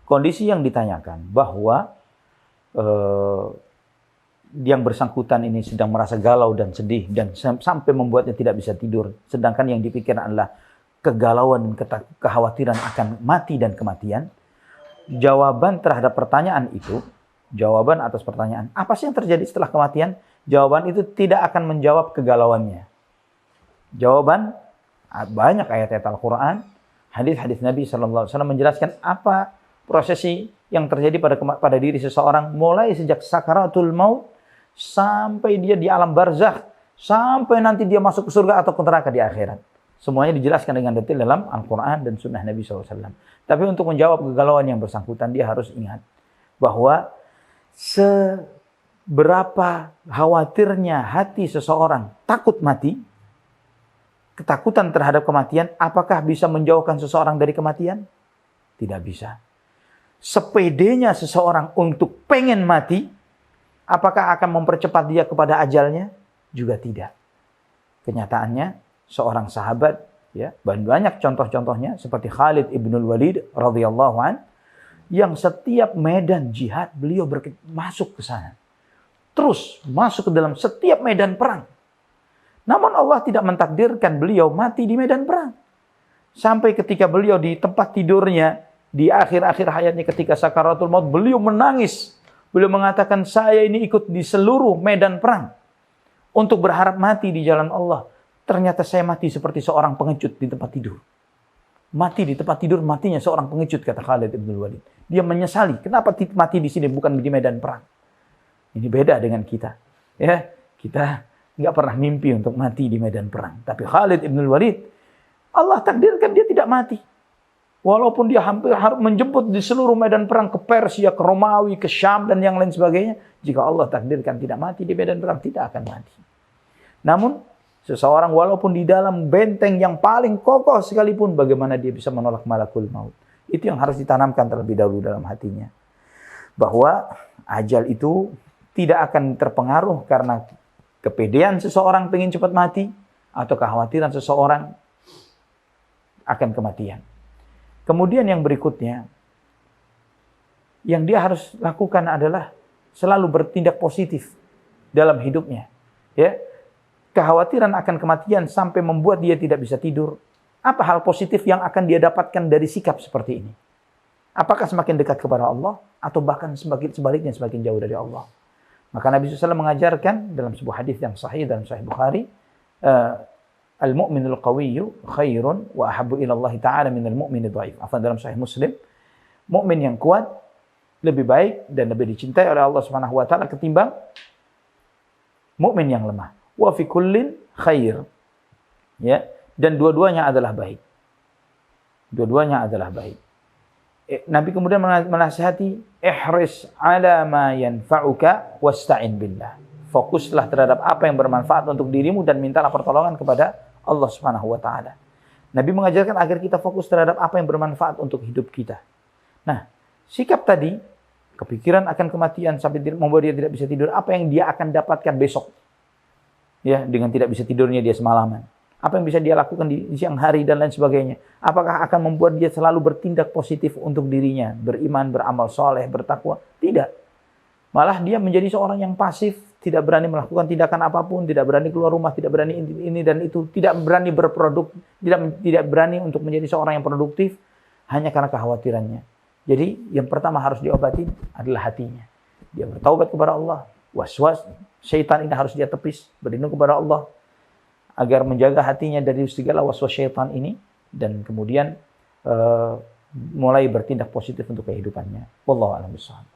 kondisi yang ditanyakan bahwa yang bersangkutan ini sedang merasa galau dan sedih dan sampai membuatnya tidak bisa tidur, sedangkan yang dipikirkan adalah kegalauan dan kekhawatiran akan mati dan kematian. Jawaban terhadap pertanyaan itu, jawaban atas pertanyaan apa sih yang terjadi setelah kematian, jawaban itu tidak akan menjawab kegalauannya. Jawaban banyak ayat-ayat Al-Quran, hadis-hadis Nabi SAW menjelaskan apa prosesi yang terjadi pada diri seseorang mulai sejak sakaratul maut sampai dia di alam barzakh, sampai nanti dia masuk ke surga atau ke neraka di akhirat. Semuanya dijelaskan dengan detail dalam Al-Quran dan Sunnah Nabi SAW. Tapi untuk menjawab kegalauan yang bersangkutan, dia harus ingat bahwa seberapa khawatirnya hati seseorang takut mati, ketakutan terhadap kematian, apakah bisa menjauhkan seseorang dari kematian? Tidak bisa. Sepedenya seseorang untuk pengen mati, apakah akan mempercepat dia kepada ajalnya? Juga tidak. Kenyataannya, seorang sahabat, ya, banyak contoh-contohnya seperti Khalid ibnul Walid radhiyallahu an, yang setiap medan jihad beliau masuk ke sana. Terus masuk ke dalam setiap medan perang. Namun Allah tidak mentakdirkan beliau mati di medan perang. Sampai ketika beliau di tempat tidurnya, di akhir-akhir hayatnya ketika sakaratul maut, beliau menangis. Beliau mengatakan, saya ini ikut di seluruh medan perang untuk berharap mati di jalan Allah. Ternyata saya mati seperti seorang pengecut di tempat tidur. Mati di tempat tidur, matinya seorang pengecut, kata Khalid ibn Walid. Dia menyesali, kenapa mati di sini bukan di medan perang. Ini beda dengan kita. Ya, kita nggak pernah mimpi untuk mati di medan perang. Tapi Khalid ibn Walid, Allah takdirkan dia tidak mati. Walaupun dia hampir harus menjemput di seluruh medan perang, ke Persia, ke Romawi, ke Syam, dan yang lain sebagainya. Jika Allah takdirkan tidak mati di medan perang, tidak akan mati. Namun, seseorang walaupun di dalam benteng yang paling kokoh sekalipun, bagaimana dia bisa menolak malakul maut. Itu yang harus ditanamkan terlebih dahulu dalam hatinya. Bahwa ajal itu tidak akan terpengaruh karena kepedean seseorang pengen cepat mati, atau kekhawatiran seseorang akan kematian. Kemudian yang berikutnya, yang dia harus lakukan adalah selalu bertindak positif dalam hidupnya. Ya, kekhawatiran akan kematian sampai membuat dia tidak bisa tidur. Apa hal positif yang akan dia dapatkan dari sikap seperti ini? Apakah semakin dekat kepada Allah, atau bahkan sebaliknya semakin jauh dari Allah? Maka Nabi SAW mengajarkan dalam sebuah hadis yang sahih dalam Sahih Bukhari, al-mu'minul qawiyyu khairun wa ahabbu ila Allah ta'ala minal mu'minid dhaif. Atau dalam Sahih Muslim, mukmin yang kuat lebih baik dan lebih dicintai oleh Allah Subhanahu wa taala ketimbang mukmin yang lemah. Wa fi kullin khair. Ya, dan dua-duanya adalah baik. Dua-duanya adalah baik. Nabi kemudian menasihati, ihris ala ma yanfa'uka wasta'in billah. Fokuslah terhadap apa yang bermanfaat untuk dirimu dan mintalah pertolongan kepada Allah Subhanahu wa taala. Nabi mengajarkan agar kita fokus terhadap apa yang bermanfaat untuk hidup kita. Nah, sikap tadi, kepikiran akan kematian sampai membuat dia tidak bisa tidur, apa yang dia akan dapatkan besok? Ya, dengan tidak bisa tidurnya dia semalaman. Apa yang bisa dia lakukan di siang hari dan lain sebagainya? Apakah akan membuat dia selalu bertindak positif untuk dirinya, beriman, beramal soleh, bertakwa? Tidak. Malah dia menjadi seorang yang pasif, tidak berani melakukan tindakan apapun, tidak berani keluar rumah, tidak berani ini dan itu, tidak berani tidak berani untuk menjadi seorang yang produktif hanya karena kekhawatirannya. Jadi yang pertama harus diobati adalah hatinya. Dia bertaubat kepada Allah, waswas syaitan ini harus dia tepis, berlindung kepada Allah agar menjaga hatinya dari segala waswas syaitan ini, dan kemudian mulai bertindak positif untuk kehidupannya. Wallahu a'lam bishawab.